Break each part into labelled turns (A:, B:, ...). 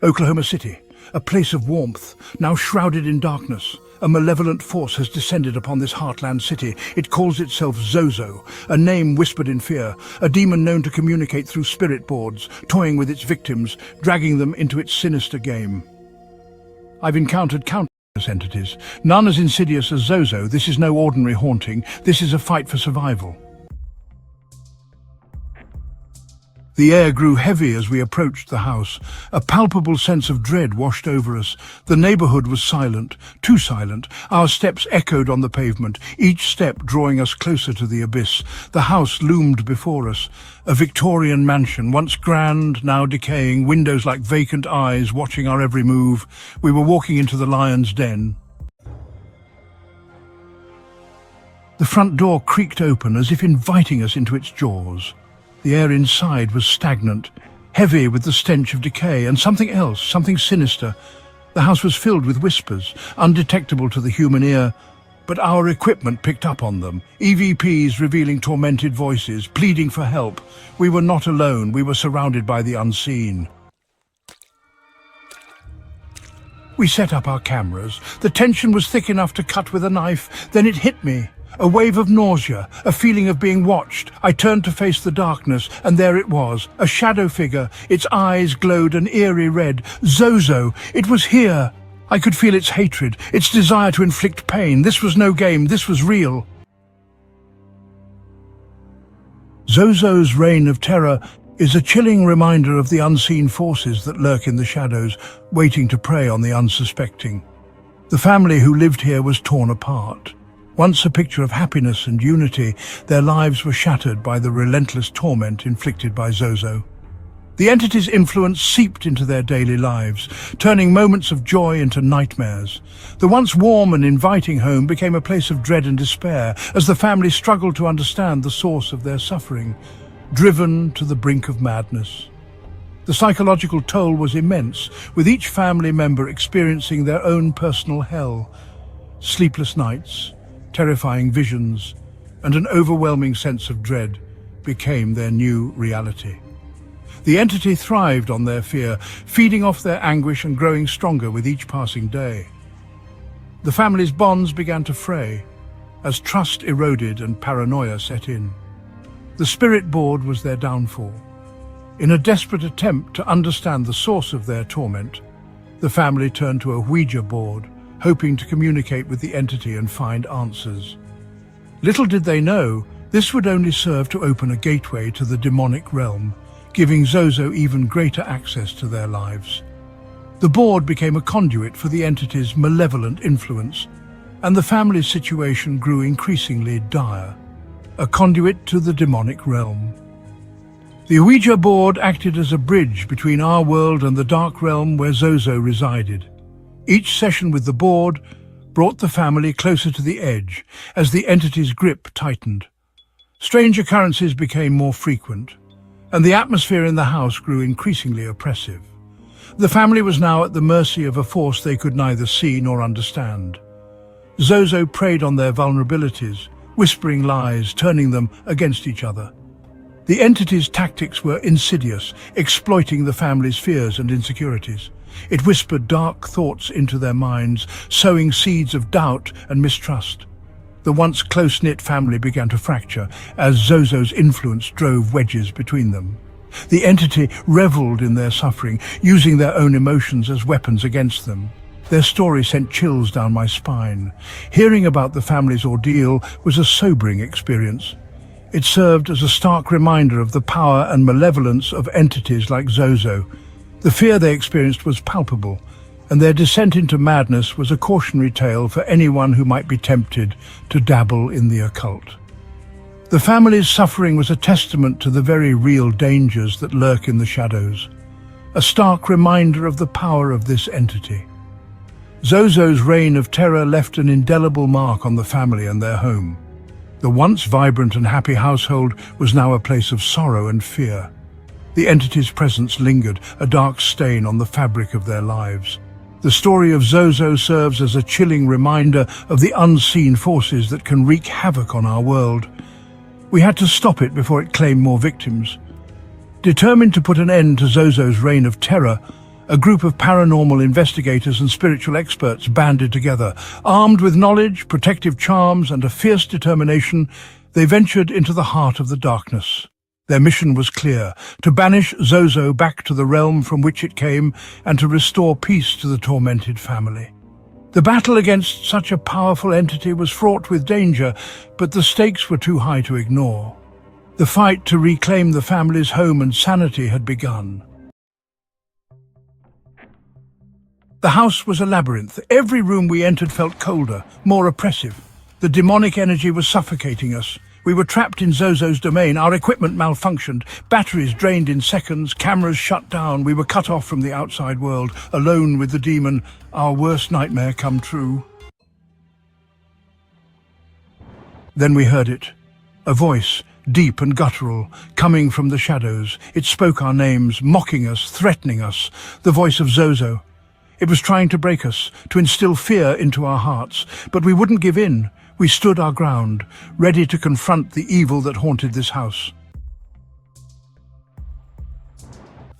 A: Oklahoma City, a place of warmth, now shrouded in darkness. A malevolent force has descended upon this heartland city. It calls itself Zozo, a name whispered in fear, a demon known to communicate through spirit boards, toying with its victims, dragging them into its sinister game. I've encountered countless entities, none as insidious as Zozo. This is no ordinary haunting, this is a fight for survival. The air grew heavy as we approached the house. A palpable sense of dread washed over us. The neighborhood was silent, too silent. Our steps echoed on the pavement, each step drawing us closer to the abyss. The house loomed before us, a Victorian mansion, once grand, now decaying, windows like vacant eyes watching our every move. We were walking into the lion's den. The front door creaked open as if inviting us into its jaws. The air inside was stagnant, heavy with the stench of decay and something else, something sinister. The house was filled with whispers, undetectable to the human ear, but our equipment picked up on them. EVPs revealing tormented voices, pleading for help. We were not alone, we were surrounded by the unseen. We set up our cameras. The tension was thick enough to cut with a knife. Then it hit me. A wave of nausea, a feeling of being watched. I turned to face the darkness, and there it was, a shadow figure. Its eyes glowed an eerie red. Zozo! It was here! I could feel its hatred, its desire to inflict pain. This was no game, this was real. Zozo's reign of terror is a chilling reminder of the unseen forces that lurk in the shadows, waiting to prey on the unsuspecting. The family who lived here was torn apart. Once a picture of happiness and unity, their lives were shattered by the relentless torment inflicted by Zozo. The entity's influence seeped into their daily lives, turning moments of joy into nightmares. The once warm and inviting home became a place of dread and despair as the family struggled to understand the source of their suffering, driven to the brink of madness. The psychological toll was immense, with each family member experiencing their own personal hell. Sleepless nights, terrifying visions, and an overwhelming sense of dread became their new reality. The entity thrived on their fear, feeding off their anguish and growing stronger with each passing day. The family's bonds began to fray as trust eroded and paranoia set in. The spirit board was their downfall. In a desperate attempt to understand the source of their torment, the family turned to a Ouija board, hoping to communicate with the entity and find answers. Little did they know, this would only serve to open a gateway to the demonic realm, giving Zozo even greater access to their lives. The board became a conduit for the entity's malevolent influence, and the family's situation grew increasingly dire, a conduit to the demonic realm. The Ouija board acted as a bridge between our world and the dark realm where Zozo resided. Each session with the board brought the family closer to the edge as the entity's grip tightened. Strange occurrences became more frequent, and the atmosphere in the house grew increasingly oppressive. The family was now at the mercy of a force they could neither see nor understand. Zozo preyed on their vulnerabilities, whispering lies, turning them against each other. The entity's tactics were insidious, exploiting the family's fears and insecurities. It whispered dark thoughts into their minds, sowing seeds of doubt and mistrust. The once close-knit family began to fracture as Zozo's influence drove wedges between them. The entity reveled in their suffering, using their own emotions as weapons against them. Their story sent chills down my spine. Hearing about the family's ordeal was a sobering experience. It served as a stark reminder of the power and malevolence of entities like Zozo. The fear they experienced was palpable, and their descent into madness was a cautionary tale for anyone who might be tempted to dabble in the occult. The family's suffering was a testament to the very real dangers that lurk in the shadows, a stark reminder of the power of this entity. Zozo's reign of terror left an indelible mark on the family and their home. The once vibrant and happy household was now a place of sorrow and fear. The entity's presence lingered, a dark stain on the fabric of their lives. The story of Zozo serves as a chilling reminder of the unseen forces that can wreak havoc on our world. We had to stop it before it claimed more victims. Determined to put an end to Zozo's reign of terror, A group of paranormal investigators and spiritual experts banded together. Armed with knowledge, protective charms, and a fierce determination, they ventured into the heart of the darkness. Their mission was clear: to banish Zozo back to the realm from which it came and to restore peace to the tormented family. The battle against such a powerful entity was fraught with danger, but the stakes were too high to ignore. The fight to reclaim the family's home and sanity had begun. The house was a labyrinth. Every room we entered felt colder, more oppressive. The demonic energy was suffocating us. We were trapped in Zozo's domain. Our equipment malfunctioned, batteries drained in seconds, cameras shut down. We were cut off from the outside world, alone with the demon, our worst nightmare come true. Then we heard it. A voice, deep and guttural, coming from the shadows. It spoke our names, mocking us, threatening us. The voice of Zozo. It was trying to break us, to instill fear into our hearts. But we wouldn't give in. We stood our ground, ready to confront the evil that haunted this house.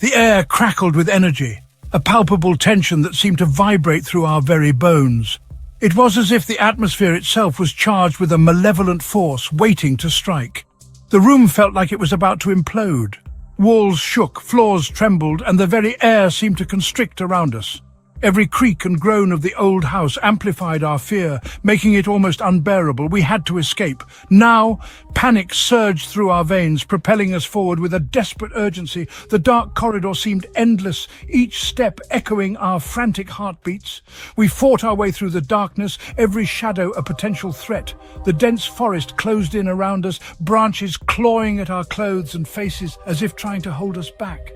A: The air crackled with energy, a palpable tension that seemed to vibrate through our very bones. It was as if the atmosphere itself was charged with a malevolent force waiting to strike. The room felt like it was about to implode. Walls shook, floors trembled, and the very air seemed to constrict around us. Every creak and groan of the old house amplified our fear, making it almost unbearable. We had to escape. Now, panic surged through our veins, propelling us forward with a desperate urgency. The dark corridor seemed endless, each step echoing our frantic heartbeats. We fought our way through the darkness, every shadow a potential threat. The dense forest closed in around us, branches clawing at our clothes and faces as if trying to hold us back.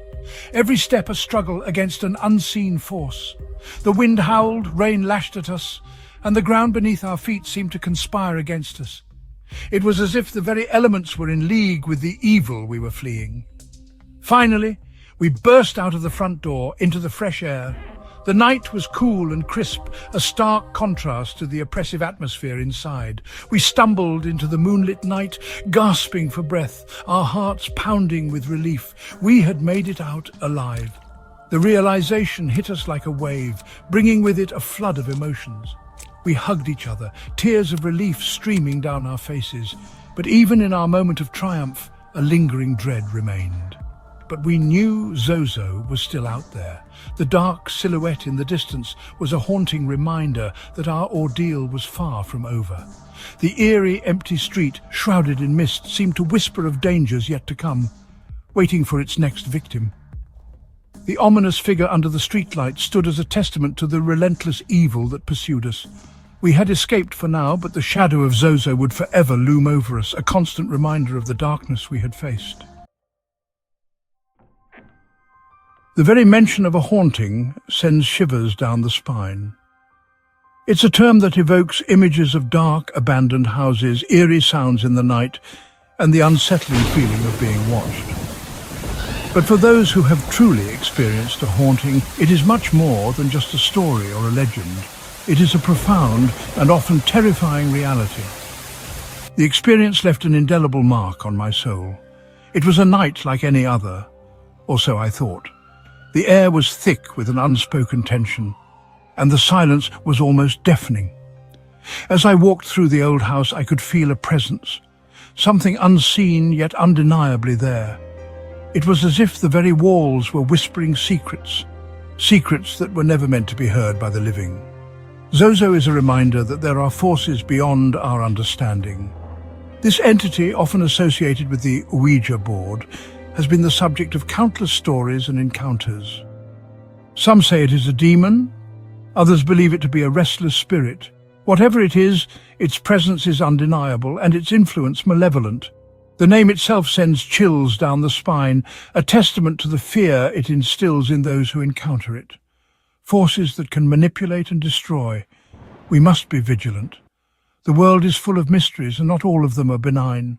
A: Every step a struggle against an unseen force. The wind howled, rain lashed at us, and the ground beneath our feet seemed to conspire against us. It was as if the very elements were in league with the evil we were fleeing. Finally, we burst out of the front door into the fresh air. The night was cool and crisp, a stark contrast to the oppressive atmosphere inside. We stumbled into the moonlit night, gasping for breath, our hearts pounding with relief. We had made it out alive. The realization hit us like a wave, bringing with it a flood of emotions. We hugged each other, tears of relief streaming down our faces. But even in our moment of triumph, a lingering dread remained. But we knew Zozo was still out there. The dark silhouette in the distance was a haunting reminder that our ordeal was far from over. The eerie, empty street, shrouded in mist, seemed to whisper of dangers yet to come, waiting for its next victim. The ominous figure under the streetlight stood as a testament to the relentless evil that pursued us. We had escaped for now, but the shadow of Zozo would forever loom over us, a constant reminder of the darkness we had faced. The very mention of a haunting sends shivers down the spine. It's a term that evokes images of dark, abandoned houses, eerie sounds in the night, and the unsettling feeling of being watched. But for those who have truly experienced a haunting, it is much more than just a story or a legend. It is a profound and often terrifying reality. The experience left an indelible mark on my soul. It was a night like any other, or so I thought. The air was thick with an unspoken tension, and the silence was almost deafening. As I walked through the old house, I could feel a presence, something unseen yet undeniably there. It was as if the very walls were whispering secrets, secrets that were never meant to be heard by the living. Zozo is a reminder that there are forces beyond our understanding. This entity, often associated with the Ouija board, has been the subject of countless stories and encounters. Some say it is a demon, others believe it to be a restless spirit. Whatever it is, its presence is undeniable and its influence malevolent. The name itself sends chills down the spine, a testament to the fear it instills in those who encounter it. Forces that can manipulate and destroy. We must be vigilant. The world is full of mysteries, and not all of them are benign.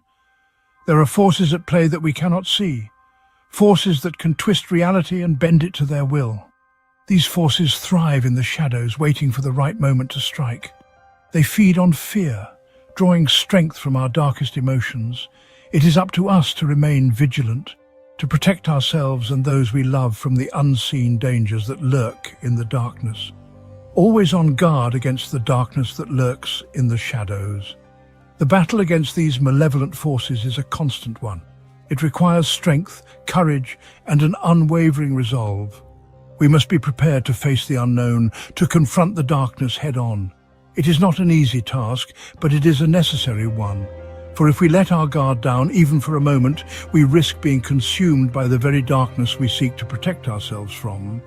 A: There are forces at play that we cannot see, forces that can twist reality and bend it to their will. These forces thrive in the shadows, waiting for the right moment to strike. They feed on fear, drawing strength from our darkest emotions. It is up to us to remain vigilant, to protect ourselves and those we love from the unseen dangers that lurk in the darkness. Always on guard against the darkness that lurks in the shadows. The battle against these malevolent forces is a constant one. It requires strength, courage, and an unwavering resolve. We must be prepared to face the unknown, to confront the darkness head-on. It is not an easy task, but it is a necessary one. For if we let our guard down, even for a moment, we risk being consumed by the very darkness we seek to protect ourselves from.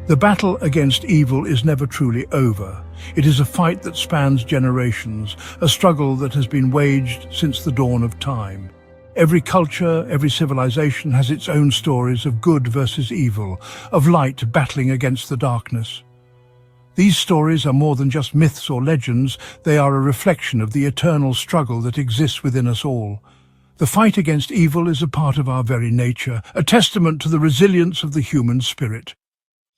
A: The battle against evil is never truly over. It is a fight that spans generations, a struggle that has been waged since the dawn of time. Every culture, every civilization has its own stories of good versus evil, of light battling against the darkness. These stories are more than just myths or legends, they are a reflection of the eternal struggle that exists within us all. The fight against evil is a part of our very nature, a testament to the resilience of the human spirit.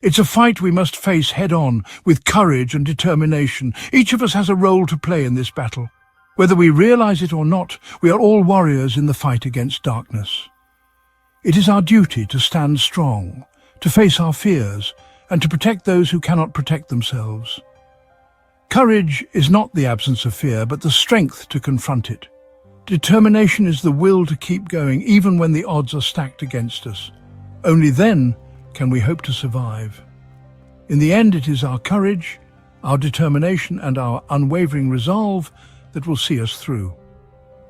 A: It's a fight we must face head-on, with courage and determination. Each of us has a role to play in this battle. Whether we realize it or not, we are all warriors in the fight against darkness. It is our duty to stand strong, to face our fears, and to protect those who cannot protect themselves. Courage is not the absence of fear, but the strength to confront it. Determination is the will to keep going, even when the odds are stacked against us. Only then can we hope to survive. In the end, it is our courage, our determination, and our unwavering resolve that will see us through.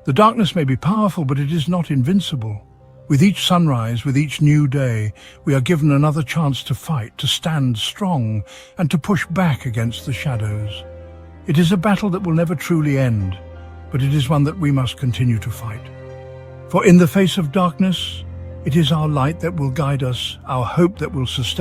A: The darkness may be powerful, but it is not invincible. With each sunrise, with each new day, we are given another chance to fight, to stand strong, and to push back against the shadows. It is a battle that will never truly end, but it is one that we must continue to fight. For in the face of darkness, it is our light that will guide us, our hope that will sustain